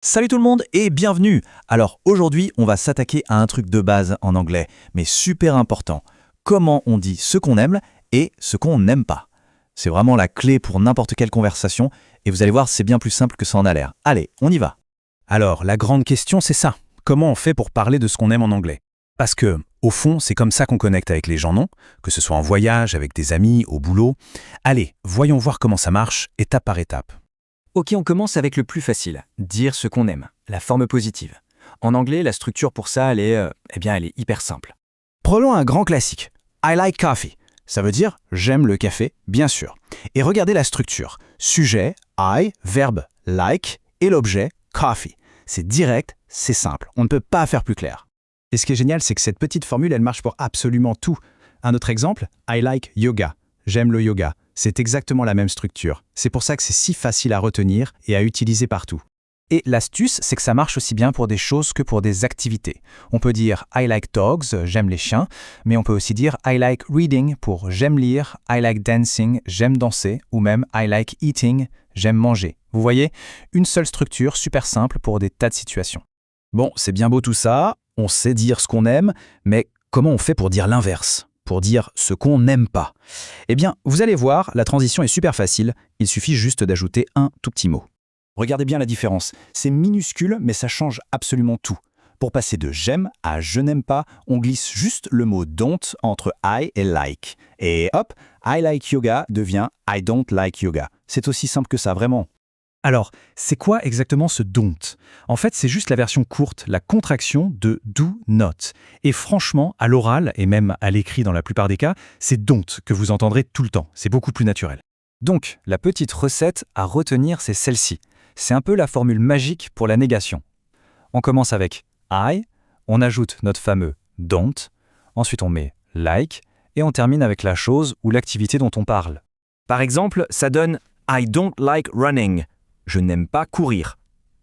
Salut tout le monde et bienvenue. Alors aujourd'hui, on va s'attaquer à un truc de base en anglais, mais super important. Comment on dit ce qu'on aime et ce qu'on n'aime pas. C'est vraiment la clé pour n'importe quelle conversation et vous allez voir, c'est bien plus simple que ça en a l'air. Allez, on y va. Alors, la grande question, c'est ça. Comment on fait pour parler de ce qu'on aime en anglais? Parce que, au fond, c'est comme ça qu'on connecte avec les gens, non? Que ce soit en voyage, avec des amis, au boulot. Allez, voyons voir comment ça marche, étape par étape. Ok, on commence avec le plus facile, dire ce qu'on aime, la forme positive. En anglais, la structure pour ça, elle est hyper simple. Prenons un grand classique. I like coffee. Ça veut dire j'aime le café, bien sûr. Et regardez la structure. Sujet, I, verbe, like, et l'objet, coffee. C'est direct, c'est simple. On ne peut pas faire plus clair. Et ce qui est génial, c'est que cette petite formule, elle marche pour absolument tout. Un autre exemple, I like yoga. J'aime le yoga. C'est exactement la même structure. C'est pour ça que c'est si facile à retenir et à utiliser partout. Et l'astuce, c'est que ça marche aussi bien pour des choses que pour des activités. On peut dire I like dogs, j'aime les chiens, mais on peut aussi dire I like reading pour j'aime lire, I like dancing, j'aime danser, ou même I like eating, j'aime manger. Vous voyez, une seule structure super simple pour des tas de situations. Bon, c'est bien beau tout ça, on sait dire ce qu'on aime, mais comment on fait pour dire l'inverse? Pour dire ce qu'on n'aime pas? Eh bien, vous allez voir, la transition est super facile, il suffit juste d'ajouter un tout petit mot. Regardez bien la différence. C'est minuscule, mais ça change absolument tout. Pour passer de j'aime à je n'aime pas, on glisse juste le mot don't entre I et like. Et hop, I like yoga devient I don't like yoga. C'est aussi simple que ça, vraiment. Alors, c'est quoi exactement ce don't? En fait, c'est juste la version courte, la contraction de do not. Et franchement, à l'oral, et même à l'écrit dans la plupart des cas, c'est don't que vous entendrez tout le temps. C'est beaucoup plus naturel. Donc, la petite recette à retenir, c'est celle-ci. C'est un peu la formule magique pour la négation. On commence avec I, on ajoute notre fameux don't, ensuite on met like, et on termine avec la chose ou l'activité dont on parle. Par exemple, ça donne I don't like running. Je n'aime pas courir.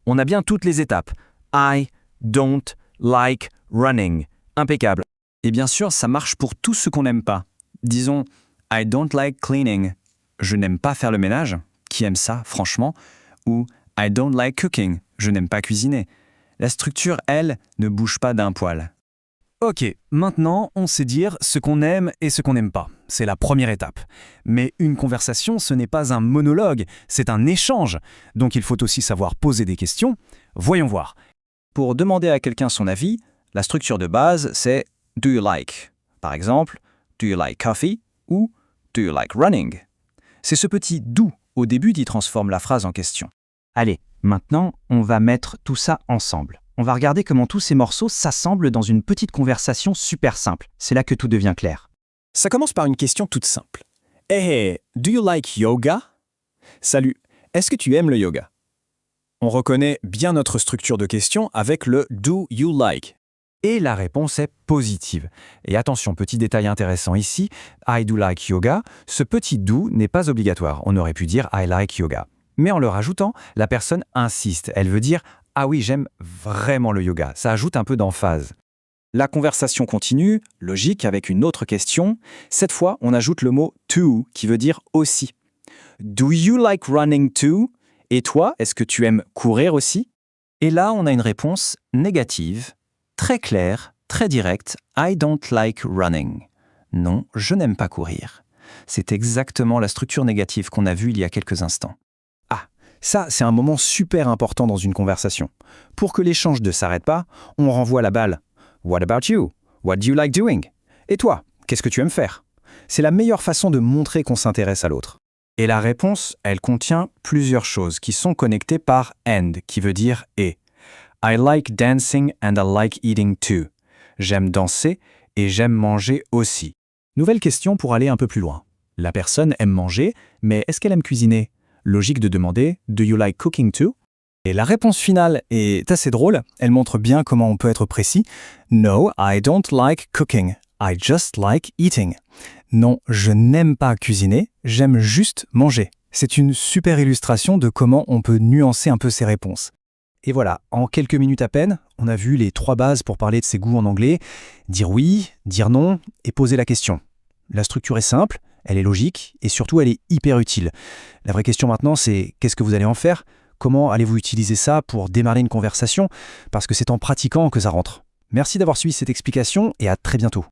On a bien toutes les étapes. I don't like running. Impeccable. Et bien sûr, ça marche pour tout ce qu'on n'aime pas. Disons, I don't like cleaning. Je n'aime pas faire le ménage. Qui aime ça, franchement? Ou I don't like cooking. Je n'aime pas cuisiner. La structure, elle, ne bouge pas d'un poil. Ok, maintenant on sait dire ce qu'on aime et ce qu'on n'aime pas. C'est la première étape. Mais une conversation, ce n'est pas un monologue, c'est un échange. Donc il faut aussi savoir poser des questions. Voyons voir. Pour demander à quelqu'un son avis, la structure de base, c'est Do you like? Par exemple, Do you like coffee? Ou Do you like running? C'est ce petit do au début qui transforme la phrase en question. Allez, maintenant, on va mettre tout ça ensemble. On va regarder comment tous ces morceaux s'assemblent dans une petite conversation super simple. C'est là que tout devient clair. Ça commence par une question toute simple. Hey, do you like yoga? Salut, est-ce que tu aimes le yoga? On reconnaît bien notre structure de question avec le do you like. Et la réponse est positive. Et attention, petit détail intéressant ici, I do like yoga, ce petit do n'est pas obligatoire. On aurait pu dire I like yoga. Mais en le rajoutant, la personne insiste. Elle veut dire ah oui, j'aime vraiment le yoga. Ça ajoute un peu d'emphase. La conversation continue, logique, avec une autre question. Cette fois, on ajoute le mot to, qui veut dire aussi. Do you like running too? Et toi, est-ce que tu aimes courir aussi? Et là, on a une réponse négative, très claire, très directe. I don't like running. Non, je n'aime pas courir. C'est exactement la structure négative qu'on a vue il y a quelques instants. Ça, c'est un moment super important dans une conversation. Pour que l'échange ne s'arrête pas, on renvoie la balle. What about you? What do you like doing? Et toi, qu'est-ce que tu aimes faire? C'est la meilleure façon de montrer qu'on s'intéresse à l'autre. Et la réponse, elle contient plusieurs choses qui sont connectées par and, qui veut dire et. I like dancing and I like eating too. J'aime danser et j'aime manger aussi. Nouvelle question pour aller un peu plus loin. La personne aime manger, mais est-ce qu'elle aime cuisiner? Logique de demander « Do you like cooking too ?» Et la réponse finale est assez drôle, elle montre bien comment on peut être précis. « No, I don't like cooking. I just like eating. » Non, je n'aime pas cuisiner, j'aime juste manger. C'est une super illustration de comment on peut nuancer un peu ses réponses. Et voilà, en quelques minutes à peine, on a vu les 3 bases pour parler de ses goûts en anglais. Dire oui, dire non et poser la question. La structure est simple, elle est logique et surtout elle est hyper utile. La vraie question maintenant c'est qu'est-ce que vous allez en faire? Comment allez-vous utiliser ça pour démarrer une conversation? Parce que c'est en pratiquant que ça rentre. Merci d'avoir suivi cette explication et à très bientôt.